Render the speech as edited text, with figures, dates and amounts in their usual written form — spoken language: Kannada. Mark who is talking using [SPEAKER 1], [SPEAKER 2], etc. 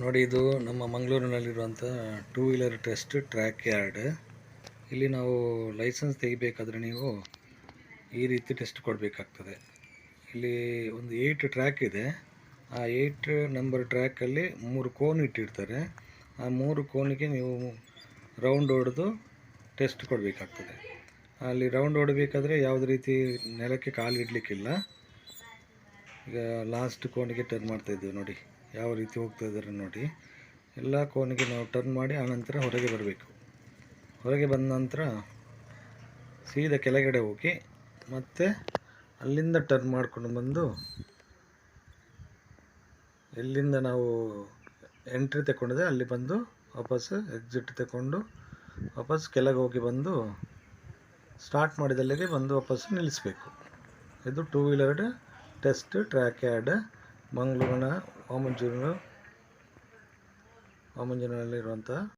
[SPEAKER 1] ನೋಡಿ, ಇದು ನಮ್ಮ ಮಂಗಳೂರಿನಲ್ಲಿರುವಂಥ two wheeler test track yard. ಇಲ್ಲಿ ನಾವು ಲೈಸೆನ್ಸ್ ತೆಗಿಬೇಕಾದ್ರೆ ನೀವು ಈ ರೀತಿ ಟೆಸ್ಟ್ ಕೊಡಬೇಕಾಗ್ತದೆ. ಇಲ್ಲಿ ಒಂದು 8 ಟ್ರ್ಯಾಕ್ ಇದೆ. ಆ 8 ನಂಬರ್ ಟ್ರ್ಯಾಕಲ್ಲಿ 3 ಕೋನ್ ಇಟ್ಟಿರ್ತಾರೆ. ಆ 3 ಕೋನಿಗೆ ನೀವು ರೌಂಡ್ ಹೊಡೆದು ಟೆಸ್ಟ್ ಕೊಡಬೇಕಾಗ್ತದೆ. ಅಲ್ಲಿ ರೌಂಡ್ ಹೊಡಬೇಕಾದ್ರೆ ಯಾವುದೇ ರೀತಿ ನೆಲಕ್ಕೆ ಕಾಲು ಇಡಲಿಕ್ಕಿಲ್ಲ. ಈಗ ಲಾಸ್ಟ್ ಕೋನಿಗೆ ಟರ್ನ್ ಮಾಡ್ತಾ ಇದ್ದೀವಿ ನೋಡಿ, ಯಾವ ರೀತಿ ಹೋಗ್ತಾ ಇದ್ದಾರೆ ನೋಡಿ. ಎಲ್ಲ ಕೋನಿಗೆ ನಾವು ಟರ್ನ್ ಮಾಡಿ ಆನಂತರ ಹೊರಗೆ ಬರಬೇಕು. ಹೊರಗೆ ಬಂದ ನಂತರ ಸೀದಾ ಕೆಳಗಡೆ ಹೋಗಿ ಮತ್ತೆ ಅಲ್ಲಿಂದ ಟರ್ನ್ ಮಾಡ್ಕೊಂಡು ಬಂದು ಎಲ್ಲಿಂದ ನಾವು ಎಂಟ್ರಿ ತಗೊಂಡಿದೆ ಅಲ್ಲಿ ಬಂದು ವಾಪಸ್ ಎಕ್ಸಿಟ್ ತಗೊಂಡು ವಾಪಸ್ ಕೆಳಗೆ ಹೋಗಿ ಬಂದು ಸ್ಟಾರ್ಟ್ ಮಾಡಿದಲ್ಲಿಗೆ ಬಂದು ವಾಪಸ್ ನಿಲ್ಲಿಸಬೇಕು. ಇದು two wheeler test track yard, ಮಂಗಳೂರಿನ ವಾಮಂಜೂರಿನಲ್ಲಿರುವಂಥ